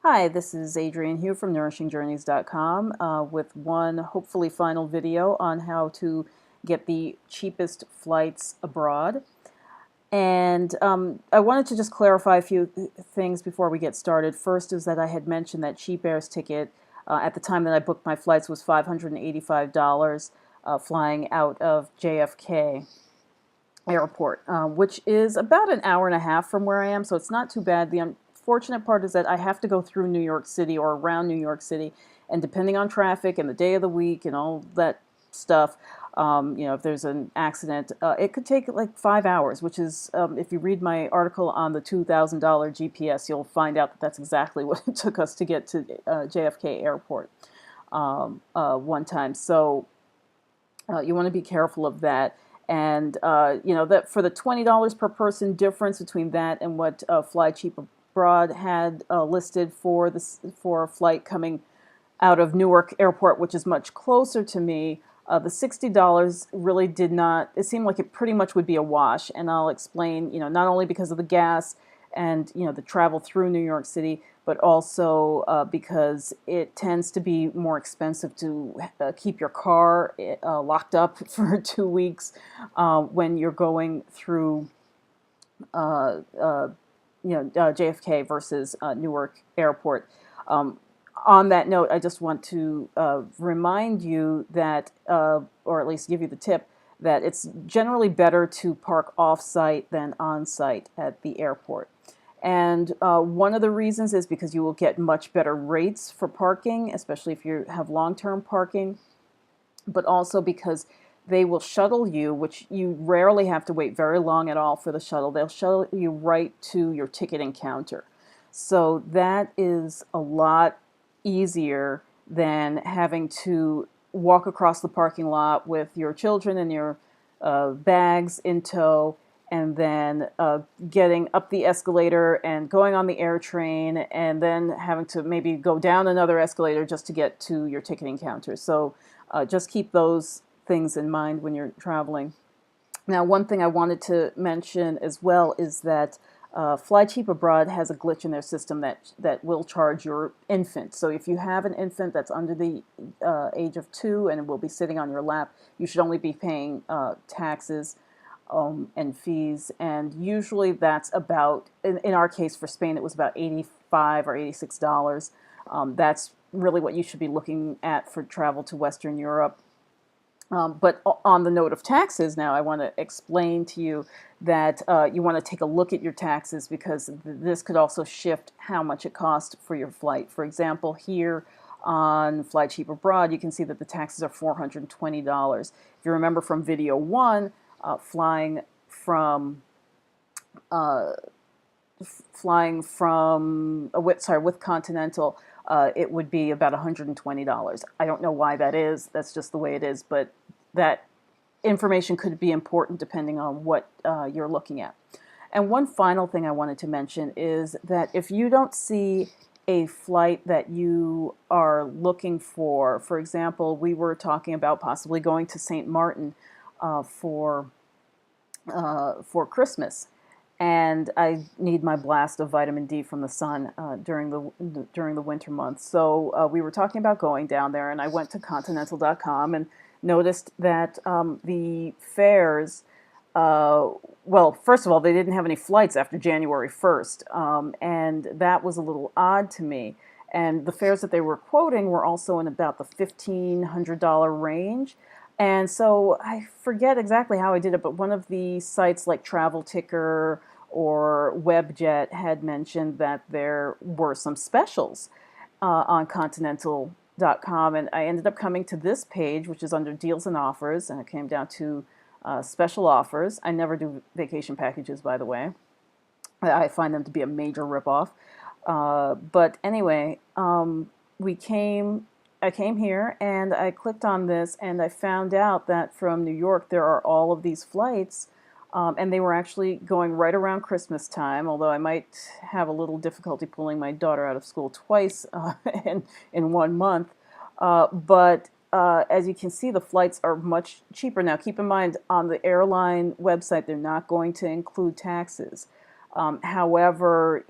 Hi, this is Adrienne here from NourishingJourneys.com with one hopefully final video on how to get the cheapest flights abroad. And I wanted to just clarify a few things before we get started. First is that I had mentioned that Cheap Air's ticket at the time that I booked my flights was $585 flying out of JFK Airport, which is about an hour and a half from where I am, so it's not too bad. The unfortunate part is that I have to go through New York City or around New York City, and depending on traffic and the day of the week and all that stuff, if there's an accident, it could take like 5 hours, which is, if you read my article on the $2,000 GPS, you'll find out that that's exactly what it took us to get to JFK Airport one time. So you want to be careful of that. And that for the $20 per person difference between that and what Fly Cheap Abroad had listed for for a flight coming out of Newark Airport, which is much closer to me, the $60 really did not. It seemed like it pretty much would be a wash, and I'll explain. Not only because of the gas and the travel through New York City, but also because it tends to be more expensive to keep your car locked up for 2 weeks when you're going through JFK versus Newark Airport. On that note, I just want to remind you that, or at least give you the tip, that it's generally better to park off-site than on-site at the airport. And one of the reasons is because you will get much better rates for parking, especially if you have long-term parking, but also because they will shuttle you, which you rarely have to wait very long at all for the shuttle. They'll shuttle you right to your ticketing counter. So that is a lot easier than having to walk across the parking lot with your children and your bags in tow, and then getting up the escalator and going on the air train, and then having to maybe go down another escalator just to get to your ticketing counter. So just keep those things in mind when you're traveling. Now, one thing I wanted to mention as well is that Fly Cheap Abroad has a glitch in their system that will charge your infant. So if you have an infant that's under the age of 2 and will be sitting on your lap, you should only be paying taxes and fees. And usually that's about, in our case for Spain, it was about $85 or $86. That's really what you should be looking at for travel to Western Europe. But on the note of taxes, now I want to explain to you that you want to take a look at your taxes, because this could also shift how much it costs for your flight. For example, here on Fly Cheap Abroad, you can see that the taxes are $420. If you remember from video 1, flying from with Continental, it would be about $120. I don't know why that is. That's just the way it is. But that information could be important depending on what you're looking at. And one final thing I wanted to mention is that if you don't see a flight that you are looking for example, we were talking about possibly going to St. Martin for Christmas, and I need my blast of vitamin D from the sun during the winter months. So we were talking about going down there, and I went to Continental.com and noticed that the fares, well, first of all, they didn't have any flights after January 1st, and that was a little odd to me. And the fares that they were quoting were also in about the $1,500 range. And so I forget exactly how I did it, but one of the sites like Travel Ticker or Webjet had mentioned that there were some specials on Continental.com, and I ended up coming to this page, which is under Deals and Offers, and it came down to special offers. I never do vacation packages, by the way. I find them to be a major ripoff. But anyway, I came here and I clicked on this, and I found out that from New York there are all of these flights, and they were actually going right around Christmas time, although I might have a little difficulty pulling my daughter out of school twice in 1 month. But as you can see, the flights are much cheaper. Now, keep in mind, on the airline website, they're not going to include taxes. However,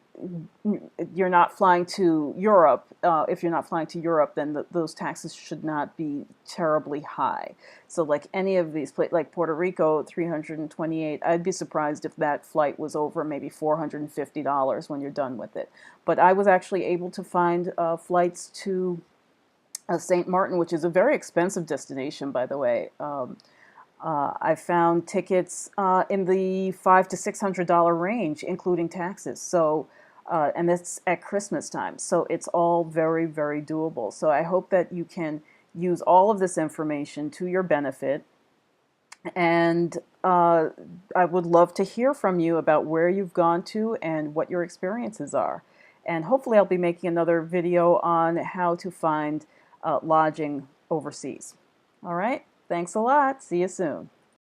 you're not flying to Europe, if you're not flying to Europe, then those taxes should not be terribly high. So like any of these, like Puerto Rico, 328, I'd be surprised if that flight was over maybe $450 when you're done with it. But I was actually able to find flights to St. Martin, which is a very expensive destination, by the way. I found tickets in the $500 to $600 range, including taxes. So, and that's at Christmas time. So it's all very, very doable. So I hope that you can use all of this information to your benefit. And I would love to hear from you about where you've gone to and what your experiences are. And hopefully I'll be making another video on how to find lodging overseas. All right, thanks a lot. See you soon.